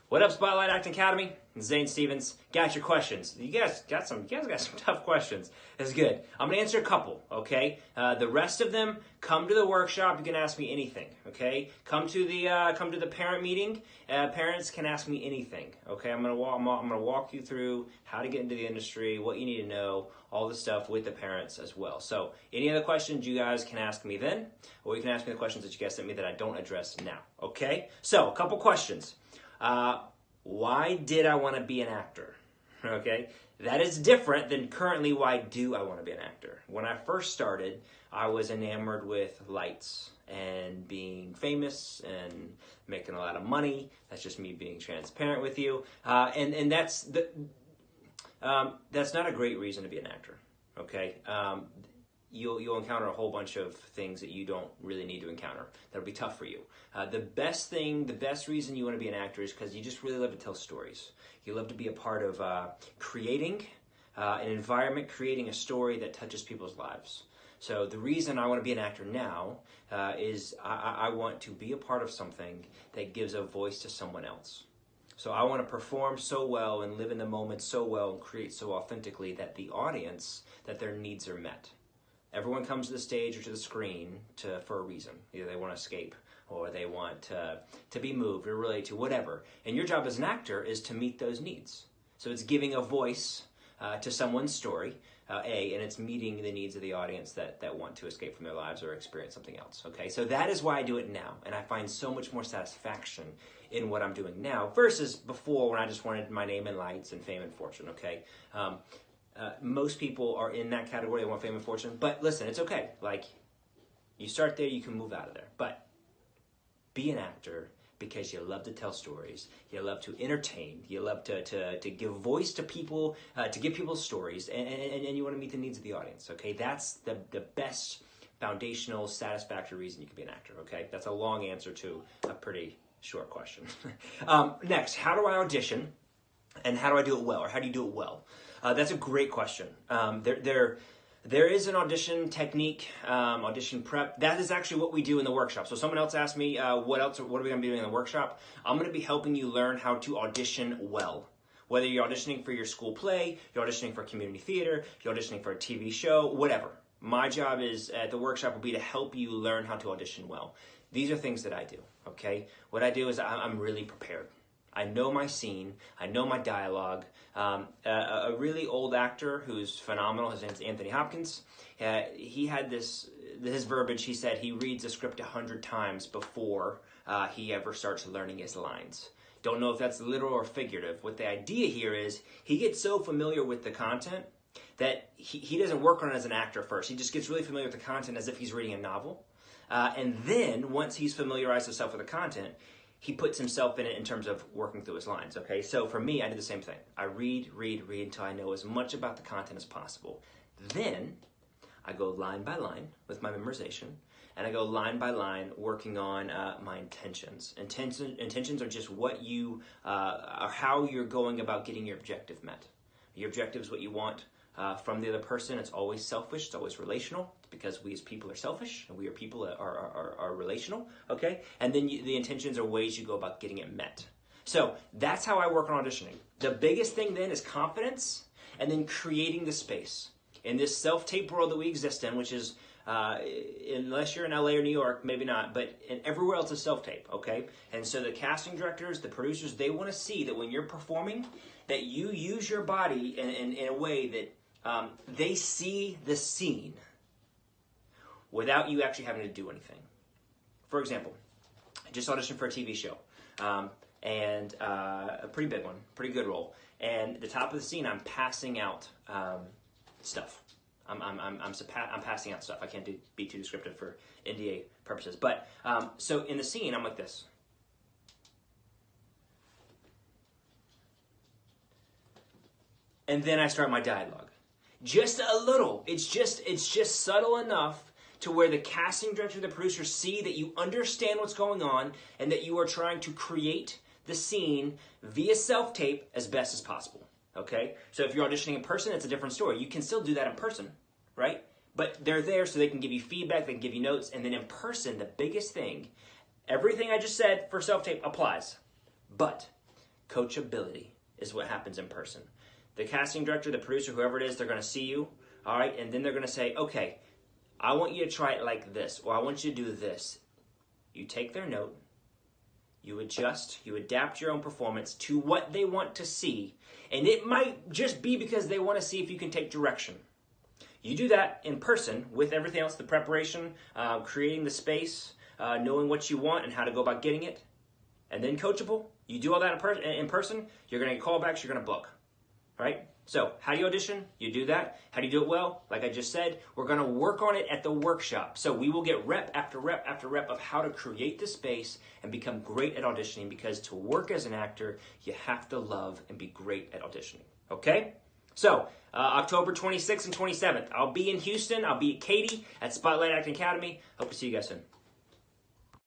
What up, Spotlight Acting Academy? Zane Stephens. Got your questions. You guys got some tough questions. That's good. I'm gonna answer a couple, okay? The rest of them, come to the workshop. You can ask me anything, okay? Come to the parent meeting. Parents can ask me anything, okay? I'm gonna walk you through how to get into the industry, what you need to know, all the stuff with the parents as well. So any other questions you guys can ask me then, or you can ask me the questions that you guys sent me that I don't address now, okay? So a couple questions. Why did I want to be an actor? Okay, that is different than currently why do I want to be an actor. When I first started, I was enamored with lights and being famous and making a lot of money. That's just me being transparent with you. And that's not a great reason to be an actor. Okay. You'll encounter a whole bunch of things that you don't really need to encounter. That'll be tough for you. The best reason you want to be an actor is because you just really love to tell stories. You love to be a part of creating an environment, creating a story that touches people's lives. So the reason I want to be an actor now is I want to be a part of something that gives a voice to someone else. So I want to perform so well and live in the moment so well and create so authentically that the audience, that their needs are met. Everyone comes to the stage or to the screen for a reason. Either they want to escape or they want to be moved or relate to whatever. And your job as an actor is to meet those needs. So it's giving a voice to someone's story, and it's meeting the needs of the audience that want to escape from their lives or experience something else. Okay, so that is why I do it now. And I find so much more satisfaction in what I'm doing now versus before when I just wanted my name in lights and fame and fortune, okay? Most people are in that category. They want fame and fortune. But listen, it's okay. Like, you start there, you can move out of there. But be an actor because you love to tell stories. You love to entertain. You love to give voice to people, to give people stories. And you want to meet the needs of the audience, okay? That's the best foundational, satisfactory reason you can be an actor, okay? That's a long answer to a pretty short question. Next, how do I audition? And how do I do it well? Or how do you do it well? That's a great question. There is an audition technique, audition prep. That is actually what we do in the workshop. So someone else asked me, what are we going to be doing in the workshop? I'm going to be helping you learn how to audition well. Whether you're auditioning for your school play, you're auditioning for community theater, you're auditioning for a TV show, whatever. My job is at the workshop will be to help you learn how to audition well. These are things that I do, okay? What I do is I'm really prepared. I know my scene. I know my dialogue. A really old actor who's phenomenal, his name's Anthony Hopkins, he had his verbiage. He said he reads a script 100 times before he ever starts learning his lines. Don't know if that's literal or figurative. What the idea here is he gets so familiar with the content that he doesn't work on it as an actor first. He just gets really familiar with the content as if he's reading a novel. And then once he's familiarized himself with the content, he puts himself in it in terms of working through his lines, okay? So for me, I do the same thing. I read until I know as much about the content as possible. Then I go line by line with my memorization, and I go line by line working on my intentions. Intentions are just what you, or how you're going about getting your objective met. Your objective is what you want from the other person. It's always selfish. It's always relational. It's because we as people are selfish and we are people that are relational, okay? And then the intentions are ways you go about getting it met. So that's how I work on auditioning. The biggest thing then is confidence and then creating the space. In this self-tape world that we exist in, which is, unless you're in LA or New York, maybe not, but everywhere else is self-tape, okay? And so the casting directors, the producers, they want to see that when you're performing, that you use your body in a way that they see the scene without you actually having to do anything. For example, I just auditioned for a TV show, and a pretty big one, pretty good role. And at the top of the scene, I'm passing out stuff. I'm passing out stuff. I can't be too descriptive for NDA purposes. But so in the scene, I'm like this. And then I start my dialogue. Just a little. It's just subtle enough to where the casting director, the producer see that you understand what's going on and that you are trying to create the scene via self-tape as best as possible. Okay? So if you're auditioning in person, it's a different story. You can still do that in person, right? But they're there so they can give you feedback, they can give you notes, and then in person, the biggest thing, everything I just said for self-tape applies. But Coachability is what happens in person. The casting director, the producer, whoever it is, they're going to see you, all right? And then they're going to say, okay, I want you to try it like this, or I want you to do this. You take their note, you adjust, you adapt your own performance to what they want to see, and it might just be because they want to see if you can take direction. You do that in person with everything else, the preparation, creating the space, knowing what you want and how to go about getting it, and then coachable. You do all that in person, you're going to get callbacks, you're going to book. All right? So how do you audition? You do that. How do you do it well? Like I just said, we're going to work on it at the workshop. So we will get rep after rep after rep of how to create the space and become great at auditioning, because to work as an actor, you have to love and be great at auditioning. Okay? So October 26th and 27th, I'll be in Houston. I'll be at Katie at Spotlight Acting Academy. Hope to see you guys soon.